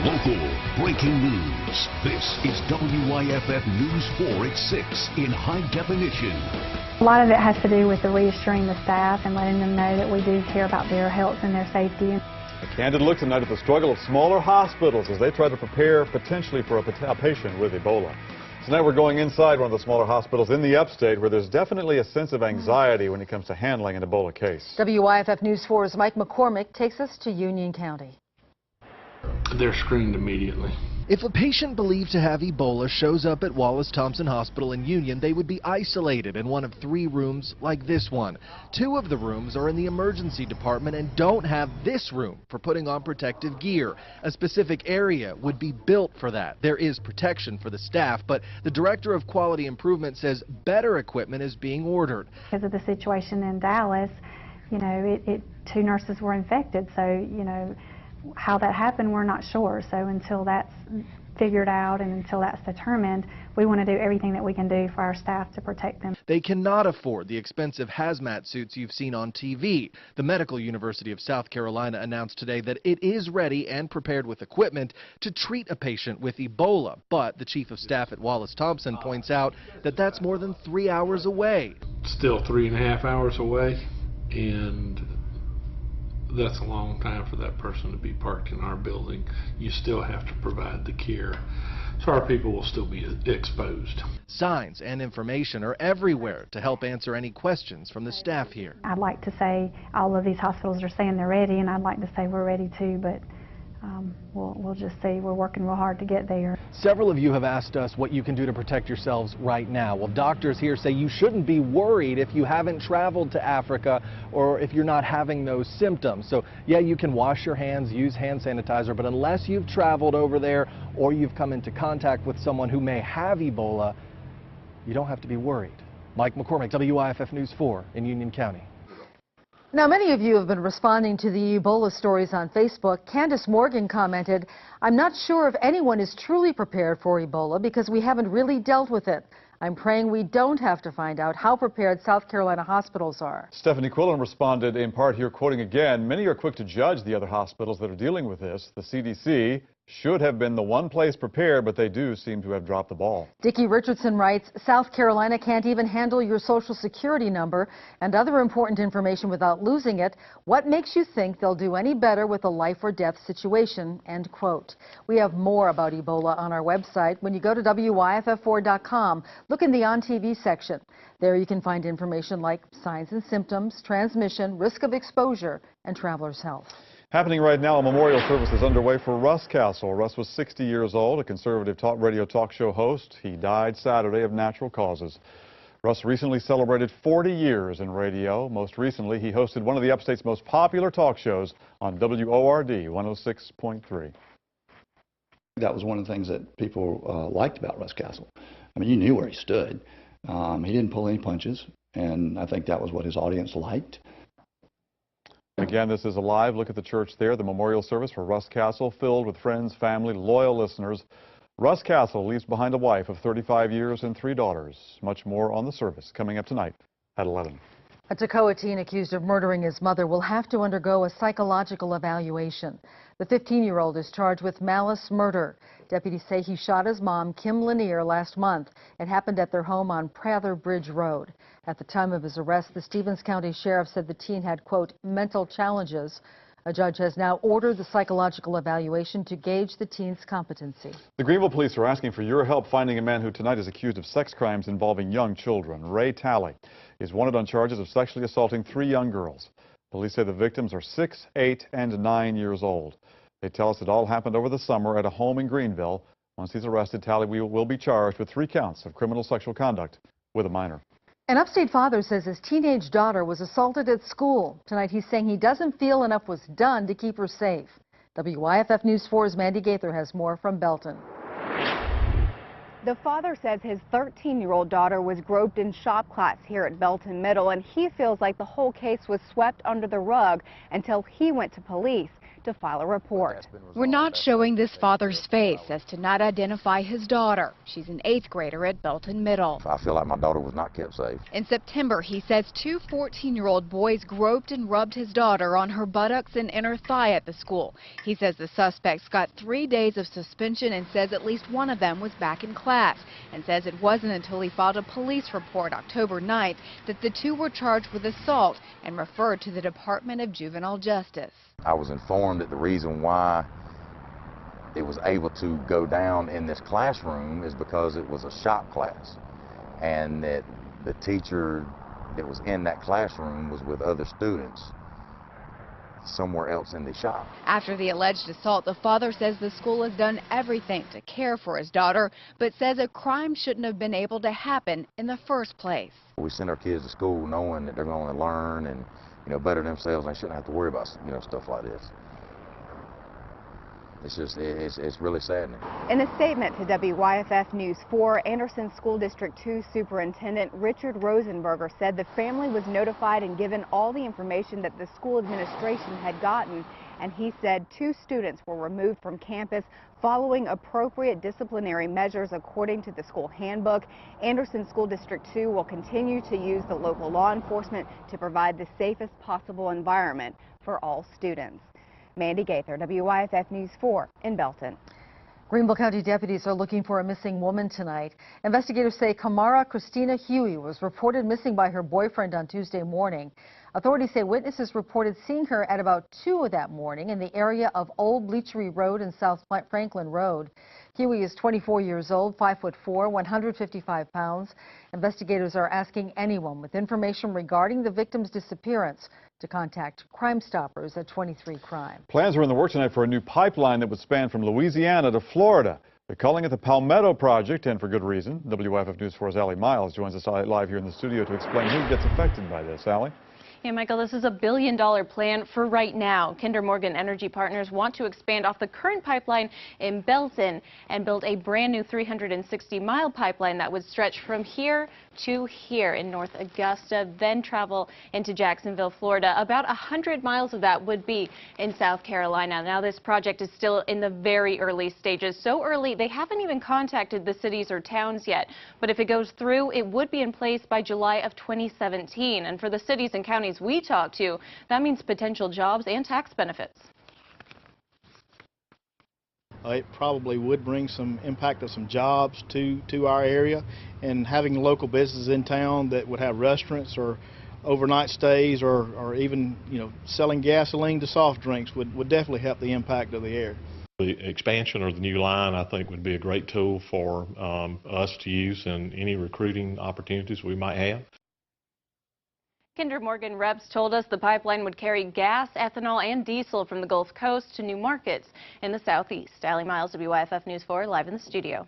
Local breaking news. This is WYFF News 4 at 6 in high definition. A lot of it has to do with the reassuring the staff and letting them know that we do care about their health and their safety. A candid look tonight at the struggle of smaller hospitals as they try to prepare potentially for a patient with Ebola. Tonight we're going inside one of the smaller hospitals in the upstate where there's definitely a sense of anxiety when it comes to handling an Ebola case. WYFF News 4's Mike McCormick takes us to Union County. They're screened immediately. If a patient believed to have Ebola shows up at Wallace Thompson Hospital in Union, they would be isolated in one of 3 rooms like this one. 2 of the rooms are in the emergency department and don't have this room for putting on protective gear. A specific area would be built for that. There is protection for the staff, but the Director of Quality Improvement says better equipment is being ordered. Because of the situation in Dallas, you know, 2 nurses were infected, so, you know, how that happened, we're not sure. So until that's figured out and until that's determined, we want to do everything that we can do for our staff to protect them. They cannot afford the expensive hazmat suits you've seen on TV. The Medical University of South Carolina announced today that it is ready and prepared with equipment to treat a patient with Ebola. But the Chief of Staff at Wallace Thompson points out that that's more than 3 hours away. Still 3.5 hours away, and that's a long time for that person to be parked in our building. You still have to provide the care, so our people will still be exposed. Signs and information are everywhere to help answer any questions from the staff here. I'd like to say all of these hospitals are saying they're ready, and I'd like to say we're ready too, but we'll just see. We're working real hard to get there. Several of you have asked us what you can do to protect yourselves right now. Well, doctors here say you shouldn't be worried if you haven't traveled to Africa or if you're not having those symptoms. So, yeah, you can wash your hands, use hand sanitizer, but unless you've traveled over there or you've come into contact with someone who may have Ebola, you don't have to be worried. Mike McCormick, WYFF News 4 in Union County. Now, many of you have been responding to the Ebola stories on Facebook. Candace Morgan commented, "I'm not sure if anyone is truly prepared for Ebola because we haven't really dealt with it. I'm praying we don't have to find out how prepared South Carolina hospitals are." Stephanie Quillen responded in part here, quoting again, "Many are quick to judge the other hospitals that are dealing with this. The CDC should have been the one place prepared, but they do seem to have dropped the ball." Dickie Richardson writes, "South Carolina can't even handle your social security number and other important information without losing it. What makes you think they'll do any better with a life or death situation?" End quote. We have more about Ebola on our website. When you go to WYFF4.com, look in the On TV section. There you can find information like signs and symptoms, transmission, risk of exposure, and traveler's health. Happening right now, a memorial service is underway for Russ Castle. Russ was 60 years old, a conservative radio talk show host. He died Saturday of natural causes. Russ recently celebrated 40 years in radio. Most recently, he hosted one of the upstate's most popular talk shows on WORD 106.3. That was one of the things that people liked about Russ Castle. I mean, you knew where he stood. He didn't pull any punches, and I think that was what his audience liked. Again, this is a live look at the church there, the memorial service for Russ Castle, filled with friends, family, loyal listeners. Russ Castle leaves behind a wife of 35 years and 3 daughters. Much more on the service coming up tonight at 11. A Toccoa teen accused of murdering his mother will have to undergo a psychological evaluation. The 15-year-old is charged with malice murder. Deputies say he shot his mom, Kim Lanier, last month. It happened at their home on Prather Bridge Road. At the time of his arrest, the Stevens County Sheriff said the teen had, quote, mental challenges. A judge has now ordered the psychological evaluation to gauge the teen's competency. The Greenville police are asking for your help finding a man who tonight is accused of sex crimes involving young children. Ray Talley is wanted on charges of sexually assaulting 3 young girls. Police say the victims are 6, 8, and 9 years old. They tell us it all happened over the summer at a home in Greenville. Once he's arrested, Talley will be charged with 3 counts of criminal sexual conduct with a minor. An upstate father says his teenage daughter was assaulted at school. Tonight he's saying he doesn't feel enough was done to keep her safe. WYFF News 4's Mandy Gaither has more from Belton. The father says his 13-year-old daughter was groped in shop class here at Belton Middle, and he feels like the whole case was swept under the rug until he went to police. to file a report. We're not showing this father's face as to not identify his daughter. She's an 8th grader at Belton Middle. I feel like my daughter was not kept safe. In September, he says 2 14-year-old boys groped and rubbed his daughter on her buttocks and inner thigh at the school. He says the suspects got 3 days of suspension and says at least one of them was back in class, and says it wasn't until he filed a police report October 9th that the 2 were charged with assault and referred to the Department of Juvenile Justice. I was informed that the reason why it was able to go down in this classroom is because it was a shop class, and that the teacher that was in that classroom was with other students somewhere else in the shop. After the alleged assault, the father says the school has done everything to care for his daughter, but says a crime shouldn't have been able to happen in the first place. We send our kids to school knowing that they're going to learn and, better themselves, and they shouldn't have to worry about, stuff like this. It's just, it's really saddening. In a statement to WYFF News 4, Anderson School District 2 Superintendent Richard Rosenberger said the family was notified and given all the information that the school administration had gotten, and he said 2 students were removed from campus following appropriate disciplinary measures according to the school handbook. Anderson School District 2 will continue to use the local law enforcement to provide the safest possible environment for all students. Mandy Gaither, WYFF News 4 in Belton. Greenville County deputies are looking for a missing woman tonight. Investigators say Kamara Christina Huey was reported missing by her boyfriend on Tuesday morning. Authorities say witnesses reported seeing her at about 2 that morning in the area of Old Bleachery Road and South Franklin Road. Huey is 24 years old, 5'4", 155 pounds. Investigators are asking anyone with information regarding the victim's disappearance to contact Crime Stoppers at 23 Crime. Plans are in the works tonight for a new pipeline that would span from Louisiana to Florida. They're calling it the Palmetto Project, and for good reason. WYFF News 4's Allie Miles joins us live here in the studio to explain who gets affected by this. Allie? Yeah, Michael, this is a $1 billion plan for right now. Kinder Morgan Energy Partners want to expand off the current pipeline in Belton and build a brand new 360-mile pipeline that would stretch from here to here in North Augusta, then travel into Jacksonville, Florida. About 100 miles of that would be in South Carolina. Now, this project is still in the very early stages. So early, they haven't even contacted the cities or towns yet. But if it goes through, it would be in place by July of 2017. And for the cities and counties we talked to, that means potential jobs and tax benefits. It probably would bring some impact of some jobs to our area, and having local businesses in town that would have restaurants or overnight stays or even selling gasoline to soft drinks would definitely help the impact of the area. The expansion of the new line, I think, would be a great tool for us to use in any recruiting opportunities we might have. Kinder Morgan reps told us the pipeline would carry gas, ethanol, and diesel from the Gulf Coast to new markets in the southeast. Allie Miles, WYFF News 4, live in the studio.